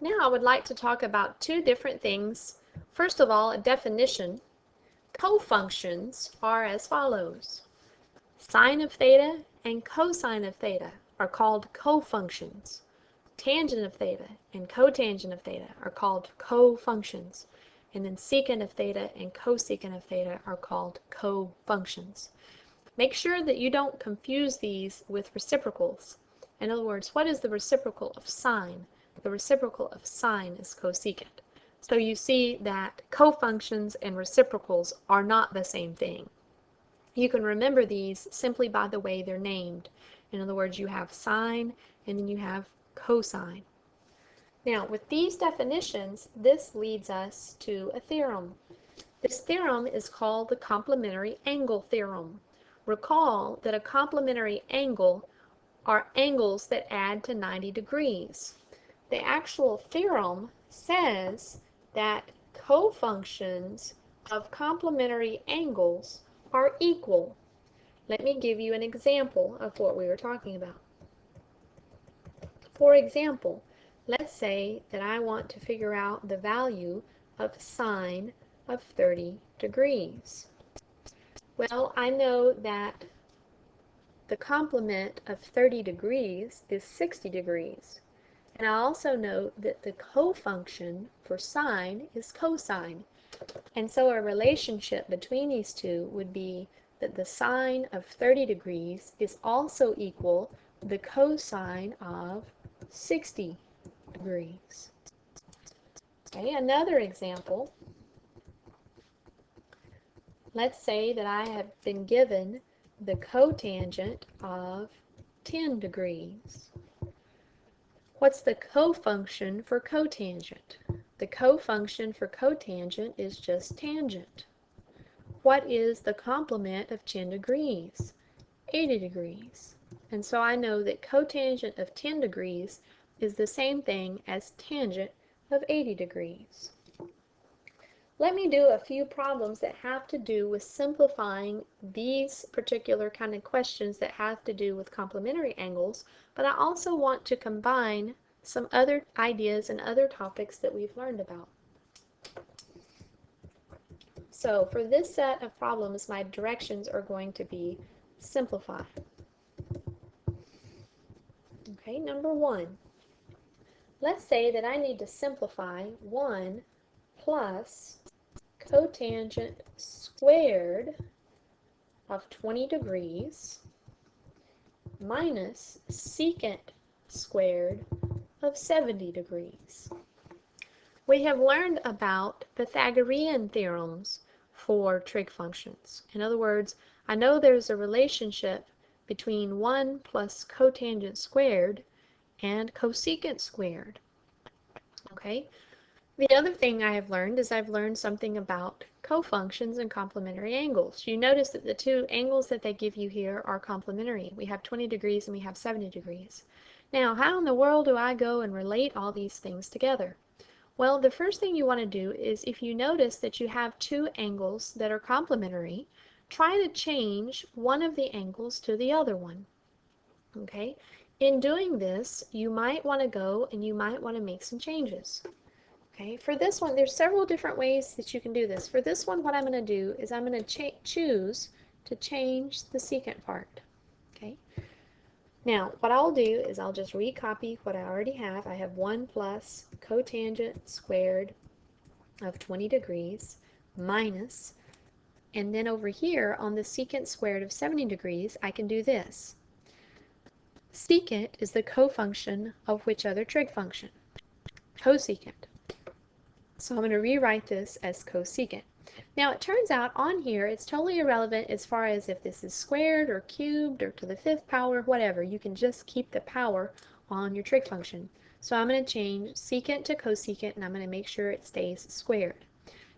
Now I would like to talk about two different things. First of all, a definition. Cofunctions are as follows. Sine of theta and cosine of theta are called cofunctions. Tangent of theta and cotangent of theta are called cofunctions. And then secant of theta and cosecant of theta are called cofunctions. Make sure that you don't confuse these with reciprocals. In other words, what is the reciprocal of sine? The reciprocal of sine is cosecant. So you see that cofunctions and reciprocals are not the same thing. You can remember these simply by the way they're named. In other words, you have sine and then you have cosine. Now, with these definitions, this leads us to a theorem. This theorem is called the complementary angle theorem. Recall that a complementary angle are angles that add to 90 degrees. The actual theorem says that cofunctions of complementary angles are equal. Let me give you an example of what we were talking about. For example, let's say that I want to figure out the value of sine of 30 degrees. Well, I know that the complement of 30 degrees is 60 degrees. And I also know that the cofunction for sine is cosine. And so a relationship between these two would be that the sine of 30 degrees is also equal to the cosine of 60 degrees. Okay, another example. Let's say that I have been given the cotangent of 10 degrees. What's the cofunction for cotangent? The cofunction for cotangent is just tangent. What is the complement of 10 degrees? 80 degrees. And so I know that cotangent of 10 degrees is the same thing as tangent of 80 degrees. Let me do a few problems that have to do with simplifying these particular kind of questions that have to do with complementary angles, but I also want to combine some other ideas and other topics that we've learned about. So for this set of problems, my directions are going to be simplify. Okay, number one. Let's say that I need to simplify 1 plus cotangent squared of 20 degrees minus secant squared of 70 degrees. We have learned about Pythagorean theorems for trig functions. In other words, I know there's a relationship between 1 plus cotangent squared and cosecant squared. Okay? The other thing I have learned is I've learned something about cofunctions and complementary angles. You notice that the two angles that they give you here are complementary. We have 20 degrees and we have 70 degrees. Now, how in the world do I go and relate all these things together? Well, the first thing you want to do is if you notice that you have two angles that are complementary, try to change one of the angles to the other one. Okay? In doing this, you might want to go and you might want to make some changes. Okay, for this one, there's several different ways that you can do this. For this one, what I'm going to do is I'm going to choose to change the secant part. Okay. Now, what I'll do is I'll just recopy what I already have. I have 1 plus cotangent squared of 20 degrees minus, and then over here on the secant squared of 70 degrees, I can do this. Secant is the cofunction of which other trig function? Cosecant. So I'm going to rewrite this as cosecant. Now it turns out on here it's totally irrelevant as far as if this is squared or cubed or to the 5th power, whatever. You can just keep the power on your trig function. So I'm going to change secant to cosecant and I'm going to make sure it stays squared.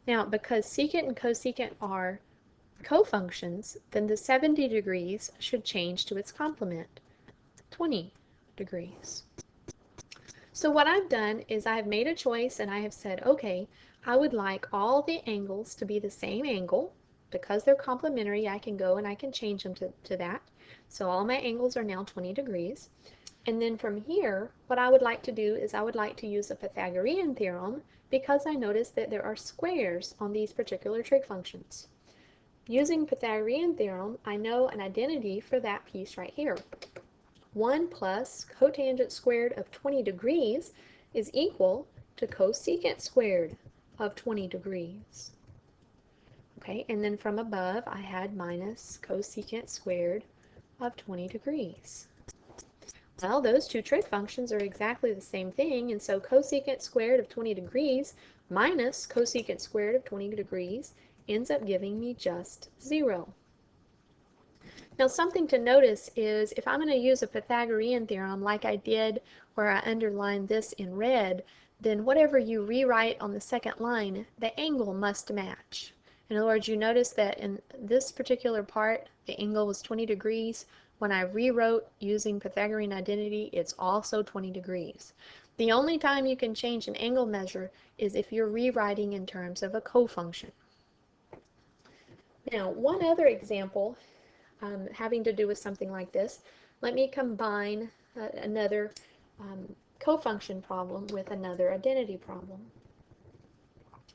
Now because secant and cosecant are cofunctions, then the 70 degrees should change to its complement, 20 degrees. So what I've done is I've made a choice and I have said, okay, I would like all the angles to be the same angle. Because they're complementary, I can go and I can change them to that. So all my angles are now 20 degrees. And then from here, what I would like to do is I would like to use a Pythagorean theorem because I notice that there are squares on these particular trig functions. Using Pythagorean theorem, I know an identity for that piece right here. 1 plus cotangent squared of 20 degrees is equal to cosecant squared of 20 degrees. Okay, and then from above I had minus cosecant squared of 20 degrees. Well, those two trig functions are exactly the same thing, and so cosecant squared of 20 degrees minus cosecant squared of 20 degrees ends up giving me just 0. Now something to notice is if I'm going to use a Pythagorean theorem like I did where I underlined this in red, then whatever you rewrite on the second line, the angle must match. In other words, you notice that in this particular part, the angle was 20 degrees. When I rewrote using Pythagorean identity, it's also 20 degrees. The only time you can change an angle measure is if you're rewriting in terms of a cofunction. Now, one other example having to do with something like this, let me combine another cofunction problem with another identity problem.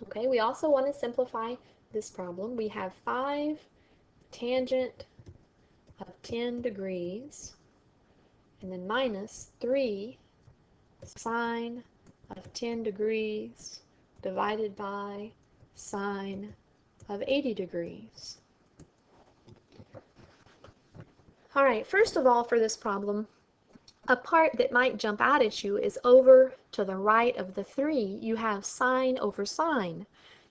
Okay, we also want to simplify this problem. We have 5 tangent of 10 degrees and then minus 3 sine of 10 degrees divided by sine of 80 degrees. All right, first of all, for this problem, a part that might jump out at you is over to the right of the 3, you have sine over sine.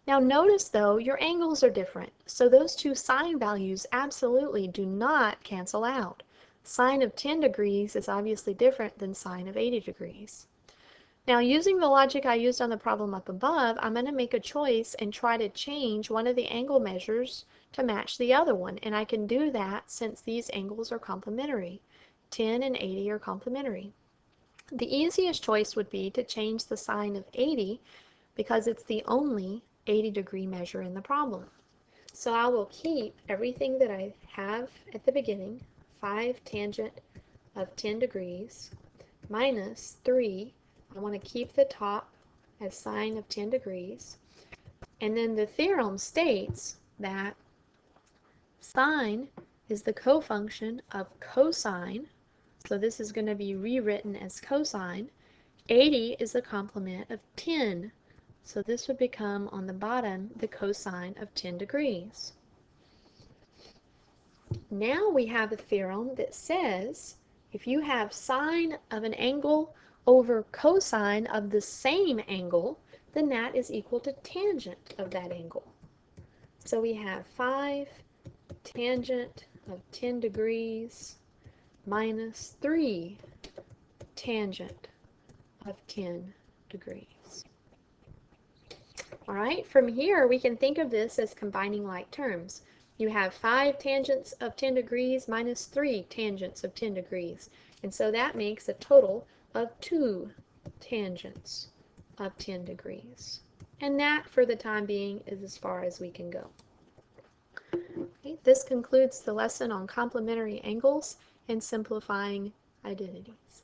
Now notice though, your angles are different, so those two sine values absolutely do not cancel out. Sine of 10 degrees is obviously different than sine of 80 degrees. Now using the logic I used on the problem up above, I'm going to make a choice and try to change one of the angle measures to match the other one, and I can do that since these angles are complementary. 10 and 80 are complementary. The easiest choice would be to change the sine of 80 because it's the only 80-degree measure in the problem. So I will keep everything that I have at the beginning, 5 tangent of 10 degrees minus 3. I want to keep the top as sine of 10 degrees. And then the theorem states that sine is the cofunction of cosine, so this is going to be rewritten as cosine. 80 is the complement of 10, so this would become on the bottom the cosine of 10 degrees. Now we have a theorem that says if you have sine of an angle over cosine of the same angle, then that is equal to tangent of that angle. So we have 5 tangent of 10 degrees minus 3 tangent of 10 degrees. All right, from here we can think of this as combining like terms. You have 5 tangents of 10 degrees minus 3 tangents of 10 degrees. And so that makes a total of 2 tangents of 10 degrees. And that, for the time being, is as far as we can go. Okay, this concludes the lesson on complementary angles and simplifying identities.